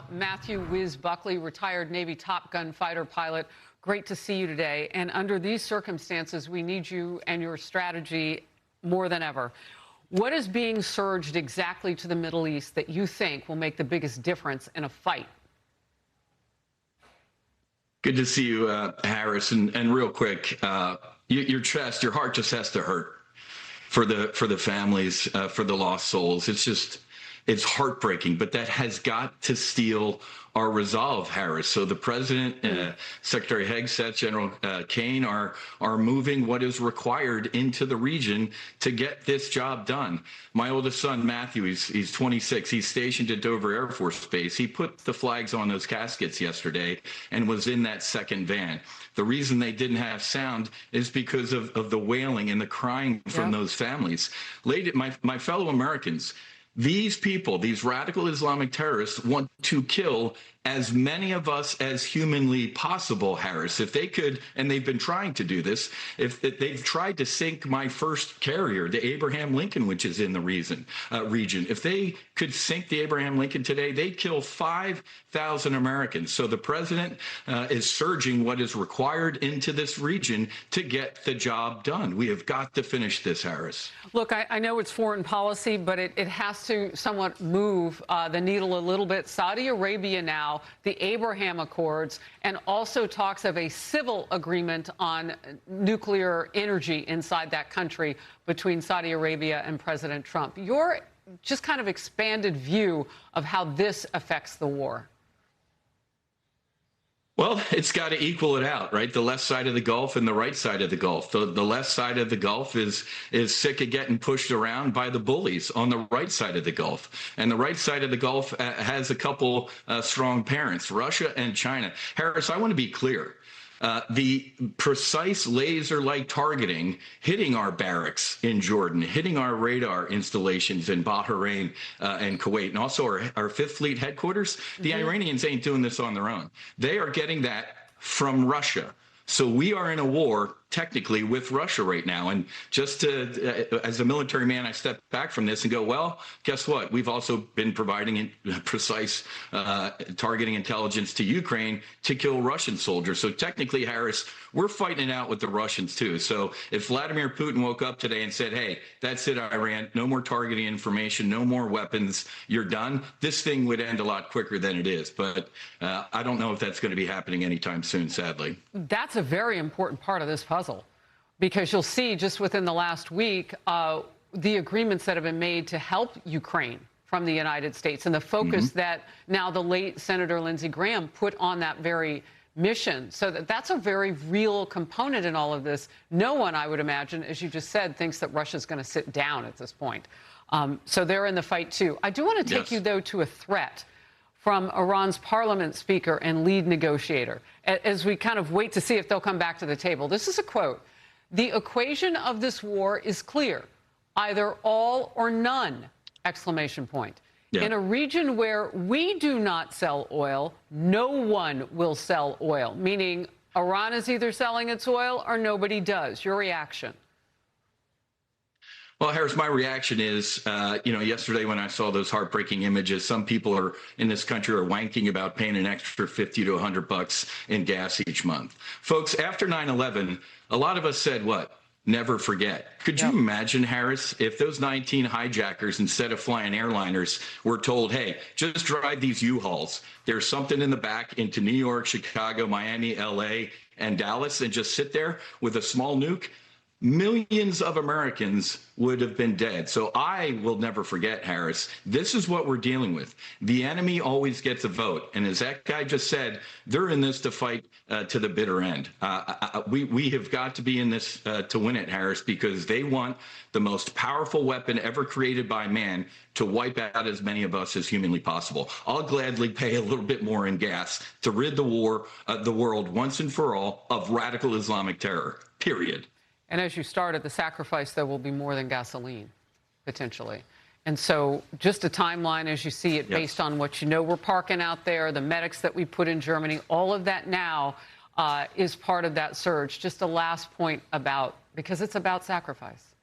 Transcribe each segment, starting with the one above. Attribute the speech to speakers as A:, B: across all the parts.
A: Matthew Wiz Buckley, retired Navy Top Gun fighter pilot. Great to see you today. And under these circumstances, we need you and your strategy more than ever. What is being surged exactly to the Middle East that you think will make the biggest difference in a fight?
B: Good to see you, Harris. And real quick, your heart just has to hurt for the families, for the lost souls. It's heartbreaking, but that has got to steel our resolve, Harris. So the president, Secretary Hegseth, General Kane are moving what is required into the region to get this job done. My oldest son, Matthew, he's 26. He's stationed at Dover Air Force Base. He put the flags on those caskets yesterday and was in that second van. The reason they didn't have sound is because of the wailing and the crying from those families. My fellow Americans, these people, these radical Islamic terrorists, want to kill as many of us as humanly possible, Harris. If they could, and they've been trying to do this, if they've tried to sink my first carrier, the Abraham Lincoln, which is in the region. If they could sink the Abraham Lincoln today, they'd kill 5,000 Americans. So the president is surging what is required into this region to get the job done. We have got to finish this, Harris.
A: Look, I know it's foreign policy, but it has to somewhat move the needle a little bit. Saudi Arabia now, the Abraham Accords, and also talks of a civil agreement on nuclear energy inside that country between Saudi Arabia and President Trump. Your just kind of expanded view of how this affects the war.
B: Well, it's got to equal it out, right? The left side of the Gulf and the right side of the Gulf. The left side of the Gulf is sick of getting pushed around by the bullies on the right side of the Gulf. And the right side of the Gulf has a couple strong parents, Russia and China. Harris, I want to be clear. The precise laser-like targeting hitting our barracks in Jordan, hitting our radar installations in Bahrain and Kuwait, and also our Fifth Fleet headquarters, the Iranians ain't doing this on their own. They are getting that from Russia. So we are in a war, technically, with Russia right now. And just as a military man, I step back from this and go, well, guess what? We've also been providing precise targeting intelligence to Ukraine to kill Russian soldiers. So technically, Harris, we're fighting it out with the Russians, too. So if Vladimir Putin woke up today and said, hey, that's it, Iran, no more targeting information, no more weapons, you're done, this thing would end a lot quicker than it is. But I don't know if that's going to be happening anytime soon, sadly.
A: That's a very important part of this puzzle, because you'll see just within the last week the agreements that have been made to help Ukraine from the United States and the focus that now the late Senator Lindsey Graham put on that very mission. So that's a very real component in all of this. No one, I would imagine, as you just said, thinks that Russia's going to sit down at this point. So they're in the fight, too. I do want to take you, though, to a threat from Iran's parliament speaker and lead negotiator, as we kind of wait to see if they'll come back to the table. This is a quote. "The equation of this war is clear. Either all or none!" Exclamation point. Yeah. In a region where we do not sell oil, no one will sell oil, meaning Iran is either selling its oil or nobody does. Your reaction?
B: Well, Harris, my reaction is, yesterday when I saw those heartbreaking images, some people in this country are wanking about paying an extra 50 to 100 bucks in gas each month. Folks, after 9/11, a lot of us said, what? Never forget. Could you imagine, Harris, if those 19 hijackers, instead of flying airliners, were told, hey, just drive these U-Hauls. There's something in the back into New York, Chicago, Miami, LA, and Dallas, and just sit there with a small nuke? Millions of Americans would have been dead. So I will never forget, Harris, this is what we're dealing with. The enemy always gets a vote. And as that guy just said, they're in this to fight to the bitter end. We have got to be in this to win it, Harris, because they want the most powerful weapon ever created by man to wipe out as many of us as humanly possible. I'll gladly pay a little bit more in gas to rid the world once and for all of radical Islamic terror, period.
A: And as you started, the sacrifice, though, will be more than gasoline, potentially. And so just a timeline as you see it, based on what you know we're parking out there, the medics that we put in Germany, all of that now is part of that surge. Just a last point about, because it's about sacrifice.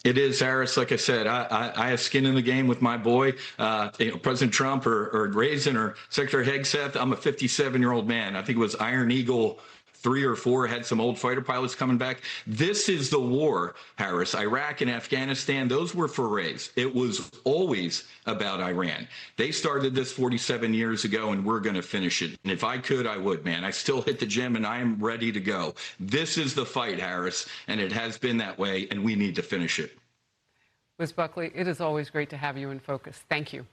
B: It is, Harris. Like I said, I have skin in the game with my boy, President Trump or Raisin or Secretary Hegseth. I'm a 57-year-old man. I think it was Iron Eagle 3 or 4 had some old fighter pilots coming back. This is the war, Harris. Iraq and Afghanistan, those were forays. It was always about Iran. They started this 47 years ago, and we're going to finish it. And if I could, I would, man. I still hit the gym, and I am ready to go. This is the fight, Harris, and it has been that way, and we need to finish it.
A: Liz Buckley, it is always great to have you in focus. Thank you.